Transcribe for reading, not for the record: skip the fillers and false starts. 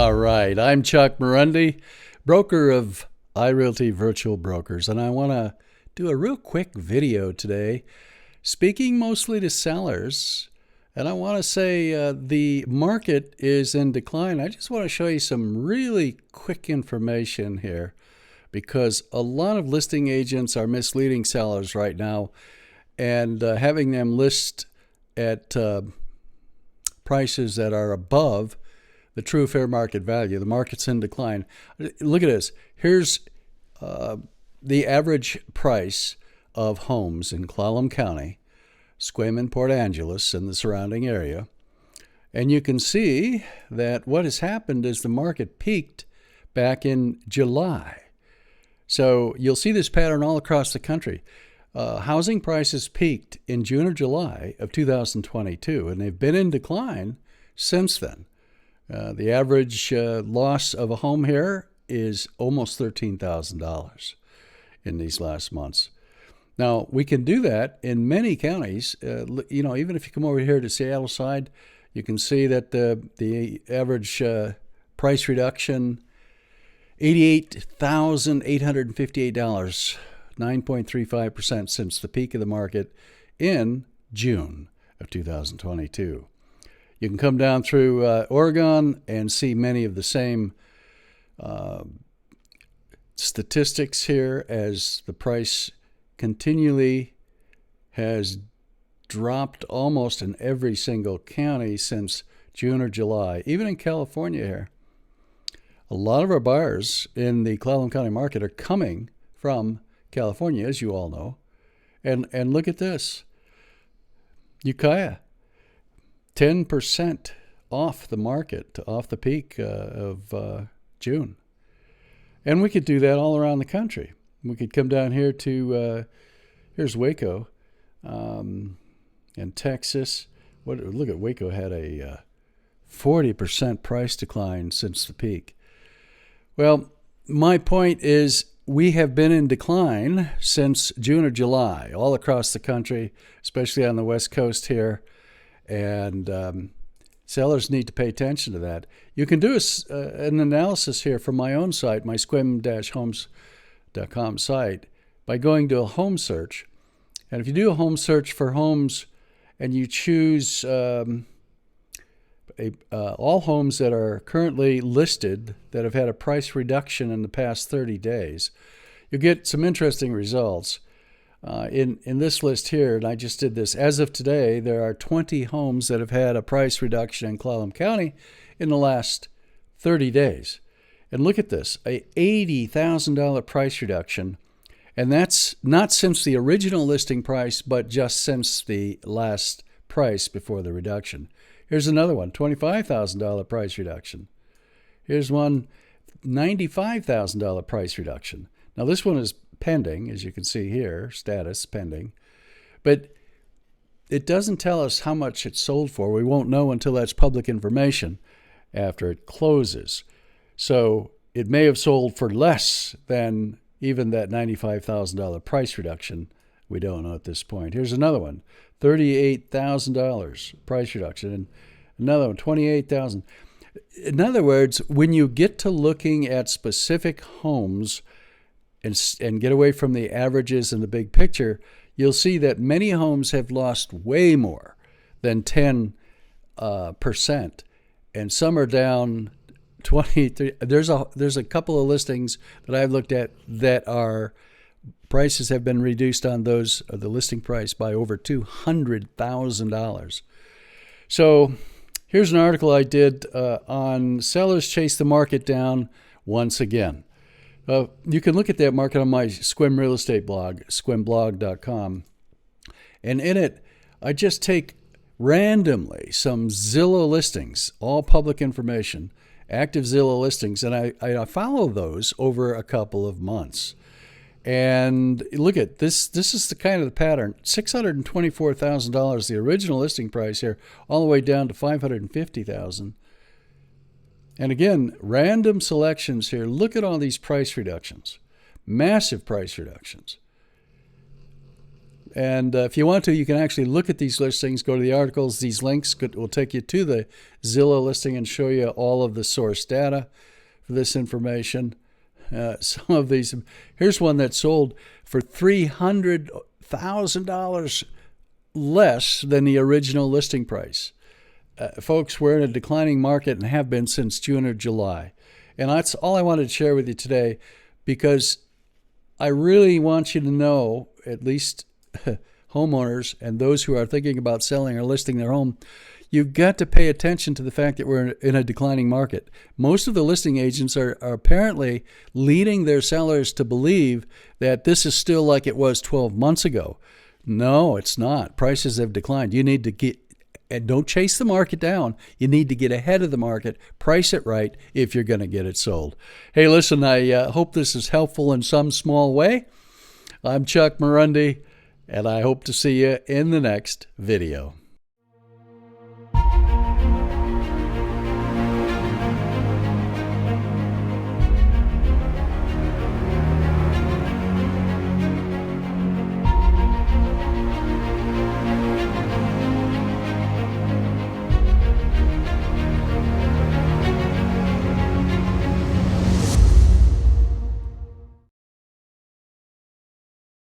All right, I'm Chuck Marundi, broker of iRealty Virtual Brokers, and I want to do a real quick video today, speaking mostly to sellers. And I want to say the market is in decline. I just want to show you some really quick information here because a lot of listing agents are misleading sellers right now and having them list at prices that are above the true fair market value. The market's in decline. Look at this. Here's the average price of homes in Clallam County, Sequim and Port Angeles and the surrounding area. And you can see that what has happened is the market peaked back in July. So you'll see this pattern all across the country. Housing prices peaked in June or July of 2022, and they've been in decline since then. The average loss of a home here is almost $13,000 in these last months. Now, we can do that in many counties. Even if you come over here to Seattle side, you can see that the average price reduction, $88,858, 9.35% since the peak of the market in June of 2022. You can come down through Oregon and see many of the same statistics here as the price continually has dropped almost in every single county since June or July. Even in California here, a lot of our buyers in the Clallam County market are coming from California, as you all know. And look at this. Ukiah, 10% off the market, off the peak of June. And we could do that all around the country. We could come down here to, here's Waco in Texas. Look at Waco had a 40% price decline since the peak. Well, my point is we have been in decline since June or July all across the country, especially on the West Coast here. And sellers need to pay attention to that. You can do an analysis here from my own site, my sequim-homes.com site, by going to a home search. And if you do a home search for homes and you choose all homes that are currently listed that have had a price reduction in the past 30 days, you'll get some interesting results. In this list here, and I just did this, as of today, there are 20 homes that have had a price reduction in Clallam County in the last 30 days. And look at this, a $80,000 price reduction. And that's not since the original listing price, but just since the last price before the reduction. Here's another one, $25,000 price reduction. Here's one, $95,000 price reduction. Now this one is pending, as you can see here, status pending. But it doesn't tell us how much it's sold for. We won't know until that's public information after it closes. So it may have sold for less than even that $95,000 price reduction. We don't know at this point. Here's another one, $38,000 price reduction, and another one, $28,000. In other words, when you get to looking at specific homes and get away from the averages and the big picture, you'll see that many homes have lost way more than 10%, and some are down 23. There's a couple of listings that I've looked at that are prices have been reduced on those, the listing price, by over $200,000. So here's an article I did on sellers chase the market down once again. You can look at that market on my Sequim real estate blog, sequimblog.com. And in it, I just take randomly some Zillow listings, all public information, active Zillow listings, and I follow those over a couple of months. And look at this. This is the kind of the pattern. $624,000, the original listing price here, all the way down to $550,000. And again, random selections here. Look at all these price reductions, massive price reductions. And if you want to, you can actually look at these listings, go to the articles. These links will take you to the Zillow listing and show you all of the source data for this information. Some of these, here's one that sold for $300,000 less than the original listing price. Folks, we're in a declining market and have been since June or July. And that's all I wanted to share with you today, because I really want you to know, at least homeowners and those who are thinking about selling or listing their home, you've got to pay attention to the fact that we're in a declining market. Most of the listing agents are apparently leading their sellers to believe that this is still like it was 12 months ago. No, it's not. Prices have declined. You need to get, and don't chase the market down. You need to get ahead of the market, price it right if you're going to get it sold. Hey, listen, I hope this is helpful in some small way. I'm Chuck Marundi, and I hope to see you in the next video.